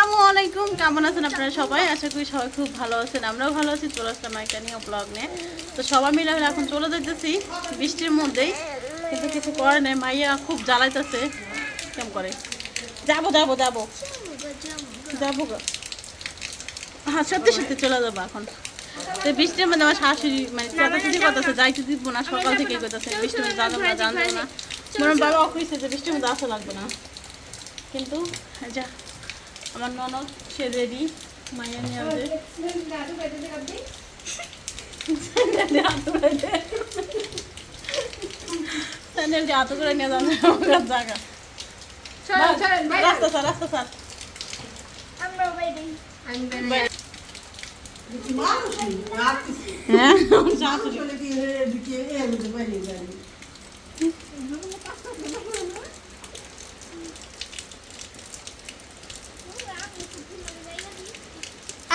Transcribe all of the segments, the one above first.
আসসালামু আলাইকুম, কেমন আছেন আপনারা সবাই? আশা করি সবাই খুব ভালো আছেন, আমরাও ভালো আছি। চলে আসলাম একটা নিয়ে ব্লগ নিয়ে। তো সবাই মিলে এখন চলে যেতেছি বৃষ্টির মধ্যেই, কিন্তু কিছু করে নেই। মাইয়া খুব জ্বালাইতেছে, কেমন করে যাবো যাবো যাবো যাবো গো। হ্যাঁ, সত্যি সত্যি চলে যাবো এখন। তো বৃষ্টির মধ্যে আমার শাশুড়ি মানে চেঁচাচেঁচি করতেছে, যাইতে দিব না, সকাল থেকে করতেছে বৃষ্টির মধ্যে জানবো না জানবো না। মনে বাবা অফিসে যে বৃষ্টির মধ্যে আসা লাগবে না, কিন্তু যা আমার ননদ সে রেডি। মাইয়া নিয়ে আসবে স্যান্ডেলটি হাতে করে নিয়ে যাবে জায়গা। রাস্তা স্যার, রাস্তা স্যার। হ্যাঁ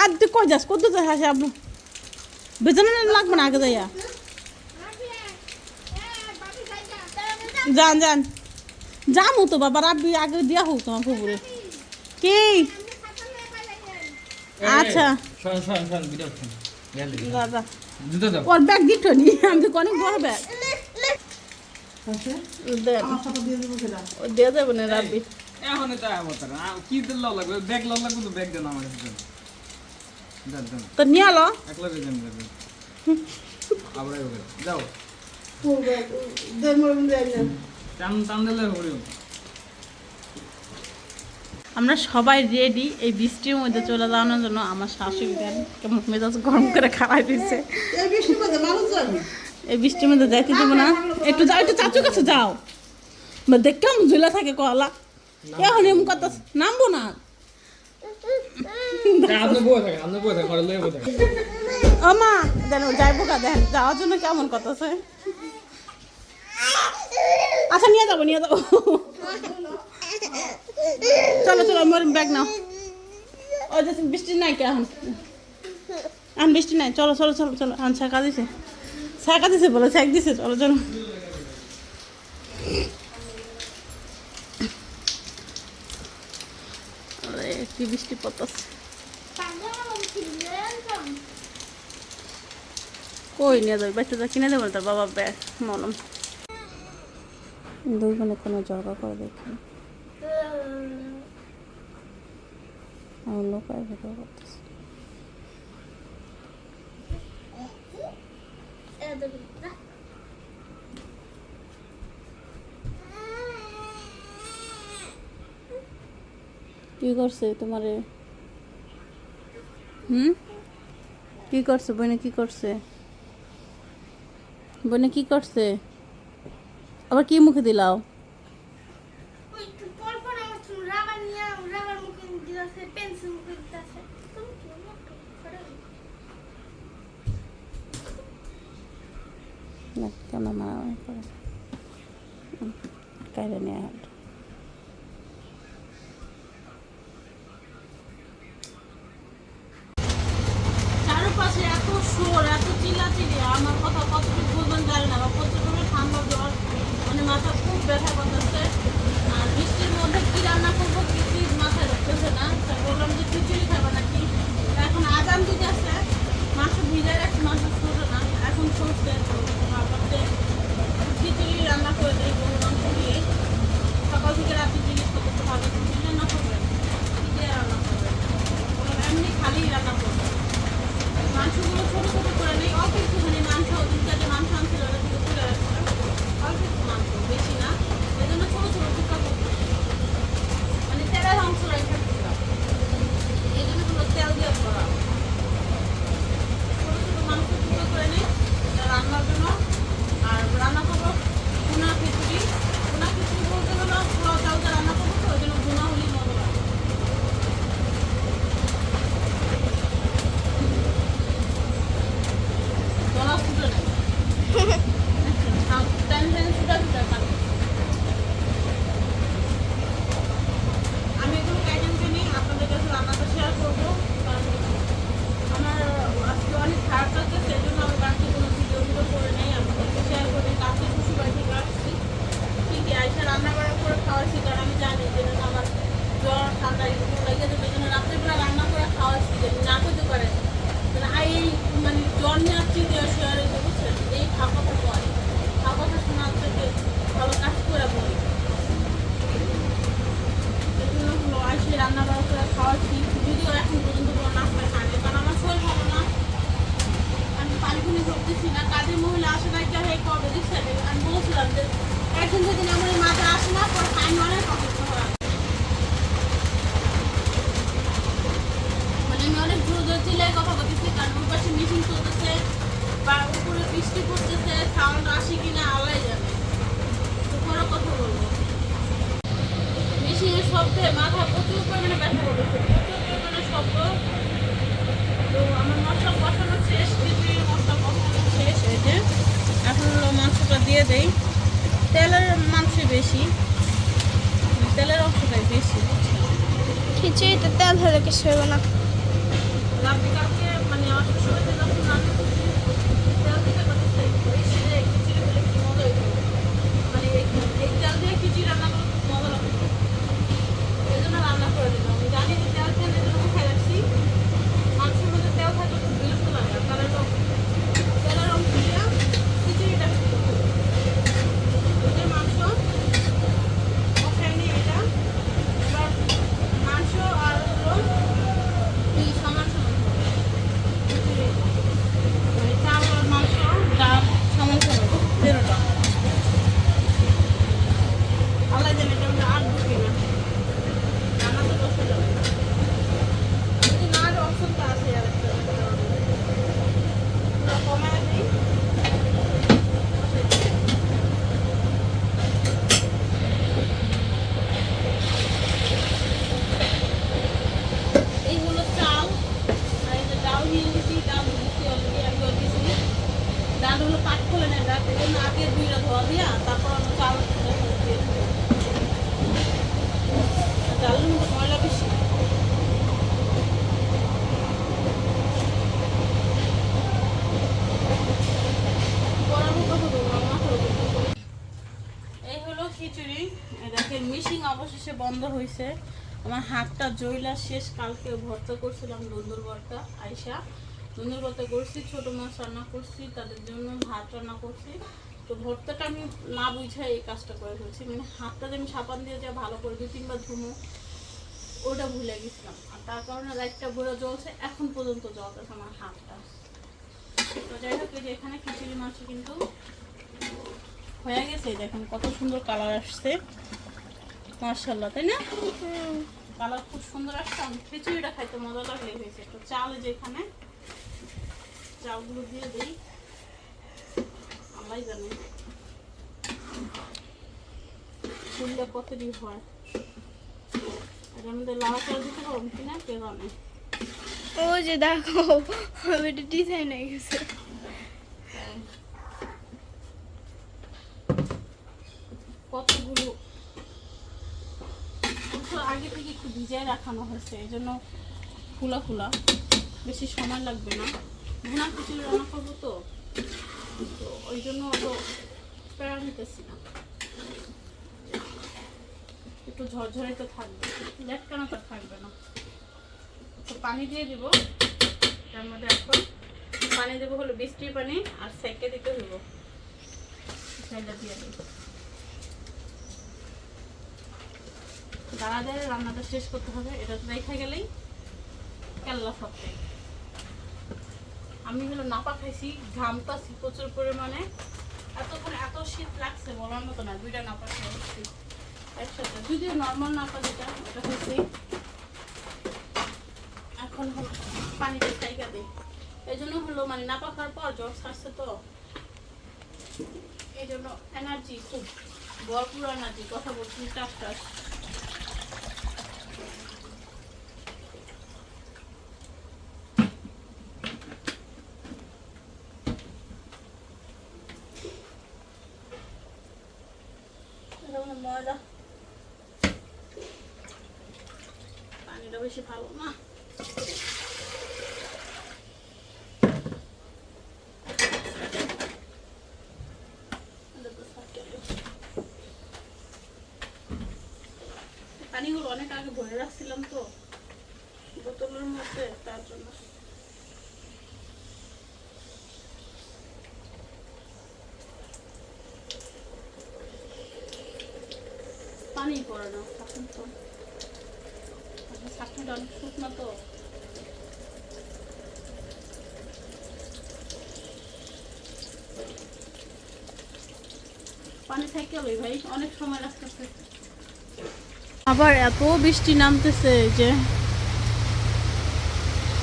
আর তুই কই যাস, কত যাস হাসে আপনি বেতন লাগবে না, আগে যাইয়া যান যান যামু তো বাবা, রাব্বি আগে দিয়া হোক তোমার পুকুরে কি। আচ্ছা দাদা ওর ব্যাগ দিত নি, আমি তো অনেক বড় ব্যাগ দিয়ে যাবো না রাব্বি। এখন কি লাগবে, ব্যাগ লাগবে তো ব্যাগ দেন আমার কাছে তো নিয়ে আলো একলা বেজন যাবে আবার যাও টান টান দিলে হরিও। আমরা সবাই রেডি এই বৃষ্টির মধ্যে চলে যাওয়ানোর জন্য। আমার শাশুড়ি দেন কেমন মেজাজ গরম করে খাওয়াই দিচ্ছে। এই বৃষ্টির মধ্যে যাইতে দেবো না, একটু যাও, একটু চাচুর কাছে যাও, দেখ কেমন ঝুলে থাকে কলা। এখন এমন কথা নামবো না। ও মা দেন যাইবো কা, দেন যাওয়ার জন্য কেমন কথাছে। আচ্ছা নিয়ে যাবো নিয়ে যাবো, চলো চলো মোর ব্যাগ নাও। ওই যে বৃষ্টি নাই কে এখন, এখন বৃষ্টি নাই, চলো চলো চলো চলো। এখন ছাকা দিছে, ছাকা দিছে বলে ছাক দিছে, চলো চলো। কি বৃষ্টি পড়তেছে, কই নিয়ে যাবে বাচ্চাটা কিনে দেবো তার বাবা ব্যাগ মলম। দুই বোনে কোনো জগা করে দেখি আমার লোকায় ভিডিও করতেছে। কি করছে তোমারে? কি করছে বইনে, কি করছে বইনে, কি করছে আবার? কি মুখে দিলাও? না কেন মারামারি করে কাইরে নিয়ে হাঁট। চারপাশে এত শোর, এত চিল্লাচিল্লি, আমার কথা কতটুকু বুঝবেন জানি না। প্রচুর ঠান্ডা জ্বর, মানে মাথা খুব ব্যথা করতেছে। আর বৃষ্টির মধ্যে কি রান্না করবো কিছু মাথায় রাখতেছে না। তাই বললাম যে খিচুড়ি খাবে নাকি। এখন আজান দিতে আসছে, মাংস ভিজে রাখছি, মাংস ছোটো না এখন সরষে, ভাবলাম যে খিচুড়ি রান্না করে দেয় গরু মাংস দিয়ে। কাজের মহিলা আসে না একটা হে কবে দিচ্ছে আমি বলছিলাম যে একদিন দুদিন আমার এই মাথা আসে না পর ফাইন অনেক অসুস্থ হয় মানে আমি অনেক জোর জোর চিল্লাই কথা বলতেছি কারণ ওর পাশে মেশিন চলতেছে বা উপরে বৃষ্টি পড়তেছে সাউন্ড আসে কিনা আল্লাহ জানে তো কোনো কথা বলবো মেশিনের শব্দে মাথা প্রচুর পরিমাণে ব্যথা করতেছে প্রচুর পরিমাণে শব্দ তো আমার মশলা কষানো শেষ খিচুড়ির মশলা কষানো শেষ হয়েছে এখন হলো মাংসটা দিয়ে দেই তেলের মাংসই বেশি তেলের অংশটাই বেশি খিচুড়িতে তেল হলে কিছু হবে না। রাত্রি কালকে মানে আমার শ্বশুরের যখন রান্না করছি তেল দিতে করতেছে ওই সেরে খিচুড়ি হলে কি মজা হইতো মানে এই তেল দিয়ে খিচুড়ি রান্না করলে খুব মজা লাগতো এই জন্য রান্না করে দিলাম আমি জানি যে তেল তেল এই জন্য খাই রাখছি মাংসের মধ্যে তেল থাকলে খুব বিরক্ত লাগে আর তেলের অংশ দিয়ে খিচুড়িটা ওদের মাংস কষায়নি এটা এবার মাংস আর হলো সমান সমান খিচুড়ি মানে চাল আর মাংস ডাল সমান সমান তেরোটা আল্লাহ জানে এটা আমরা আর ঢুকি না রান্না তো বসে যাবে যদি না আর অপশনটা আছে আর একটা পুরো কমায় দিই এই হলো চাল আর এই যে ডাল নিয়ে নিয়েছি ডাল দিচ্ছি অলরেডি আমি দিয়েছি ডাল হলো পাট খোলে না ডাল এই জন্য আগে দুইটা ধোয়া দিয়া তারপর আমরা চাল দিয়ে দিই ডালের মধ্যে ময়লা বেশি বরাবর কথা বলবো আমার মাথার উপর দিয়ে চলে। এই হলো খিচুড়ি এই দেখেন মিশিং অবশেষে বন্ধ হয়েছে আমার হাতটা জইলা শেষ কালকে ভর্তা করছিলাম দুন্দুর ভর্তা আয়শা দুন্দুর ভর্তা করছি ছোট মাছ রান্না করছি তাদের জন্য ভাত রান্না করছি তো ভর্তাটা আমি না বুঝাই এই কাজটা করে ফেলছি মানে হাতটা যে আমি সাবান দিয়ে যা ভালো করে 2-3 বার ধুমো ওটা ভুলে গেছিলাম আর তার কারণে লাইটটা ভরে জ্বলছে এখন পর্যন্ত জ্বলতেছে আমার হাতটা তো যাই হোক এই যে এখানে খিচুড়ি মাছ কিন্তু হয়ে গেছে দেখেন কত সুন্দর কালার আসছে মাশাআল্লাহ তাই না কালার খুব সুন্দর আসছে আমি খিচুড়িটা খাইতে মজা লাগলে হয়েছে একটু চাল যেখানে চালগুলো দিয়ে দিই আল্লাহ জানে ফুলটা কতটি হয় এর মধ্যে লাল চাল দিতে পারবো কিনা কে জানে ও যে দেখো এটা ডিজাইন হয়ে গেছে। কতগুলো আগে থেকে একটু ভিজায় রাখানো হয়েছে এই জন্য ফুলা ফুলা বেশি সময় লাগবে না ভুনা খিচুড়ি রান্না করবো তো তো ওই জন্য অত প্যারা নিতেছি না একটু ঝরঝরে তো থাকবে লেটকানো তো থাকবে না তো পানি দিয়ে দিব তার মধ্যে এখন পানি দেবো হলো বৃষ্টির পানি আর সেকে দিতে হইব সেটা দিয়ে দেব দাঁড়া দাঁড়িয়ে রান্নাটা শেষ করতে হবে এটা তো রেখে গেলেই কেল্লা সবটে আমি হলো নাপা খাইছি ঘামতাছি প্রচুর পরিমাণে এতক্ষণ এত শীত লাগছে বলার মতো না 2টা নাপা খাইছি একসাথে যদিও নর্মাল নাপা যেটা ওটা খাইছি এখন হলো পানিটা চাইকা দিই এই জন্য হলো মানে নাপা খাওয়ার পর জ্বর ছাড়ছে তো এই জন্য এনার্জি খুব ভরপুর এনার্জি কথা বলছি টাস টাস ময়লা পানিটা বেশি ভালো না পানিগুলো অনেক আগে ভরে রাখছিলাম তো বোতলের মধ্যে তার জন্য পানি পড়ে না এখন তো ছাকনিটা অনেক শুকনো তো পানি থেকে লই ভাই, অনেক সময় লাগতেছে। আবার এত বৃষ্টি নামতেছে যে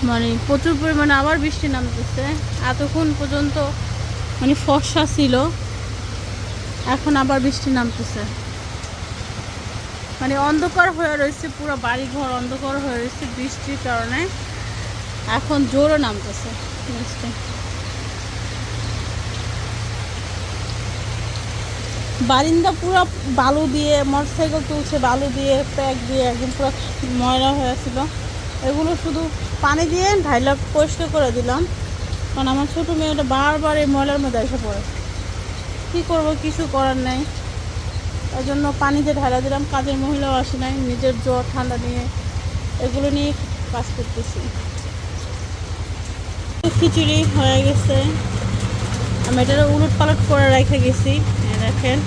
মানে প্রচুর পরিমাণে আবার বৃষ্টি নামতেছে। এতক্ষণ পর্যন্ত মানে ফর্সা ছিল, এখন আবার বৃষ্টি নামতেছে। মানে অন্ধকার হয়ে রয়েছে, পুরো বাড়ি ঘর অন্ধকার হয়ে রয়েছে বৃষ্টির কারণে। এখন জোরও নামতেছে বৃষ্টি। বারিন্দা পুরো বালু দিয়ে, মোটরসাইকেল তুলছে বালু দিয়ে, প্যাক দিয়ে একদম পুরো ময়লা হয়েছিল। এগুলো শুধু পানি দিয়ে ঢাইলা পরিষ্কার করে দিলাম, কারণ আমার ছোটো মেয়েটা বারবার এই ময়লার মধ্যে এসে পড়ে। কী করবো, কিছু করার নেই। তাই জন্য পানিতে ঢালা দিলাম। কাজের মহিলাও আসে নাই, নিজের জ্বর ঠান্ডা নিয়ে এগুলো নিয়ে কাজ করতেছি। খিচুড়ি হয়ে গেছে, আমি এটা উলট পালট করে রেখে গেছি। দেখেন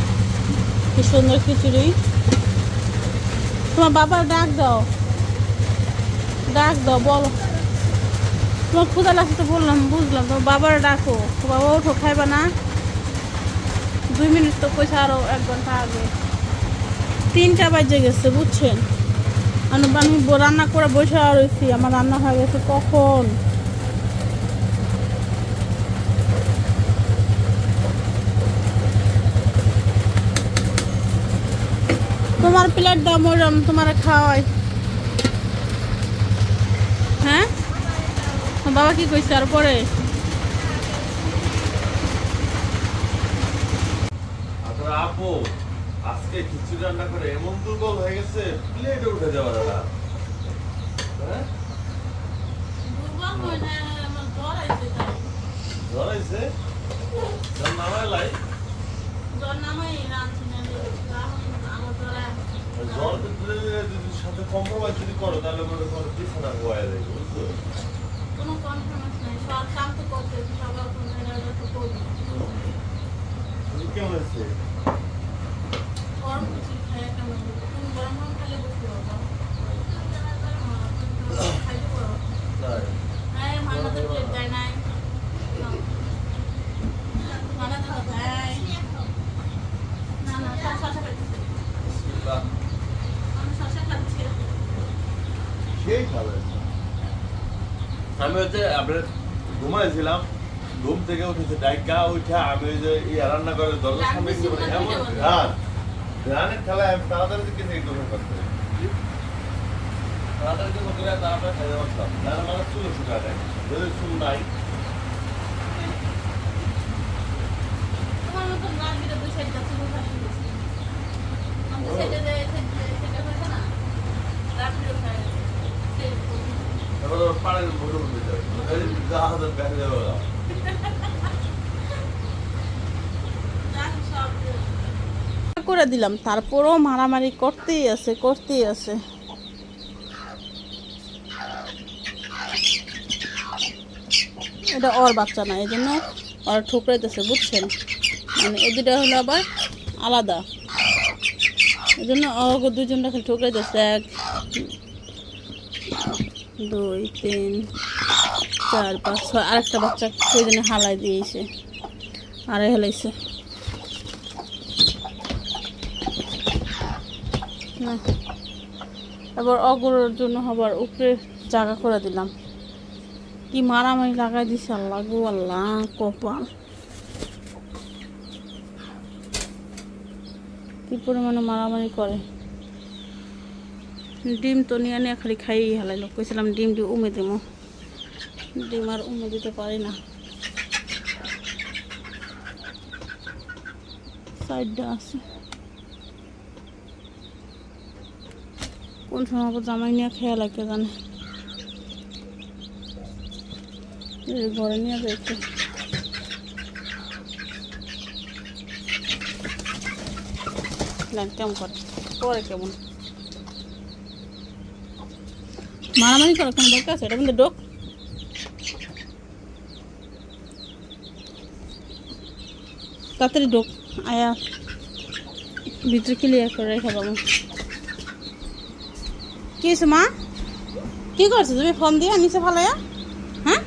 কি সুন্দর খিচুড়ি। তোমার বাবার ডাক দাও, ডাক দাও, বলো তোমার ক্ষুধা লাগছে তো বললাম, বুঝলাম। তোমার বাবার ডাকো, বাবা ওঠো, খাইবা না? 2 মিনিট তো কইছে, আরও 1 ঘন্টা আগে। 3টা বাজে গেছে বুঝছেন। আমি রান্না করে বসে রয়েছি, আমার রান্না হয়ে গেছে কখন। তোমার প্লেট দাও, মরম তোমার খাওয়াই। হ্যাঁ, বাবা কি কইছে আর পরে? আপু আজকে খিচুড়ি রান্না করে এমন দুর্বল হয়ে গেছে, প্লেটে উঠে যাওয়ার না। জ্বর হয়েছে, জ্বর নামায় লাই, জ্বর যদি সাথে কম্প্রোমাইজ যদি করো তাহলে মনে করো বিছানা হয়ে যাবে, বুঝছো? কোনো কনফারেন্স নাই, সব কাম তো করতে সবার কোনো তো করবে। কেমন হয়েছে? গরম কিছু খাই কেমন, তুমি গরম গরম খাইলে বুঝতে পারবো। খাইতে পারো। তাই হ্যাঁ, মানাতে প্লেট দেয় নাই, মানাতে দেয় না, না শশা খাইতেছে, আমি শশা খাচ্ছি। সেই খাবে। আমি হচ্ছে আপনার ঘুমাইছিলাম, ঘুম থেকে উঠেছে ডাইকা উঠে আমি ওই যে রান্না করে দরজার সামনে গিয়ে বলি, এমন ঘ্রাণ, ঘ্রাণের খেলায় আমি তাড়াতাড়ি দিকে থেকে দোকান করতে তাড়াতাড়ি দোকান করে তাড়াতাড়ি খাইতে পারতাম, তাহলে আমার চুল শুকায় দেয়, যদি চুল নাই। তোমার মতো রাত বিরে 2 সাইড যাচ্ছে, খুব হাসি দিচ্ছে। আমাদের সাইডে যে সেটা হয়েছে না, রাত বিরে খায় এবার পাড়ের ভরে উঠে যাবে, জাহাজের ব্যাগ যাবে না। করে দিলাম, তারপরও মারামারি করতেই আছে, করতেই আছে। এটা ওর বাচ্চা না, এই জন্য ওরা ঠুকরাইতেছে বুঝছেন। মানে এই দুটা হলো আবার আলাদা, এই জন্য ওকে দুজনটা খালি ঠুকরাইতেছে। 1 2 3 4 5 6, আরেকটা বাচ্চা সেই জন্য হালাই দিয়েছে, আরে হেলাইছে না। এবার অগরের জন্য আবার উপরে জায়গা করে দিলাম। কি মারামারি লাগাই দিছে, আল্লাহ গো আল্লাহ, কপাল কি পরিমাণে মারামারি করে। ডিম তো নিয়ে নিয়ে খালি খাইয়ে হেলাইলো, কইছিলাম ডিমটি উমে দেবো, ডিম আর উমে দিতে পারি না। সাইডটা আছে, কোন সময় আবার জামাই নিয়ে খেয়াল লাগে জানে। ঘরে নিয়ে যাইতে কেমন করে পরে, কেমন মারামারি করার কোনো দরকার আছে? এটা কিন্তু ডোক, তাড়াতাড়ি ডোক আয়া ভিতরে ক্লিয়ার করে রেখে পাবো। কি হয়েছে মা, কি করছো তুমি? ফোন দিয়ে নিচে ভালো? হ্যাঁ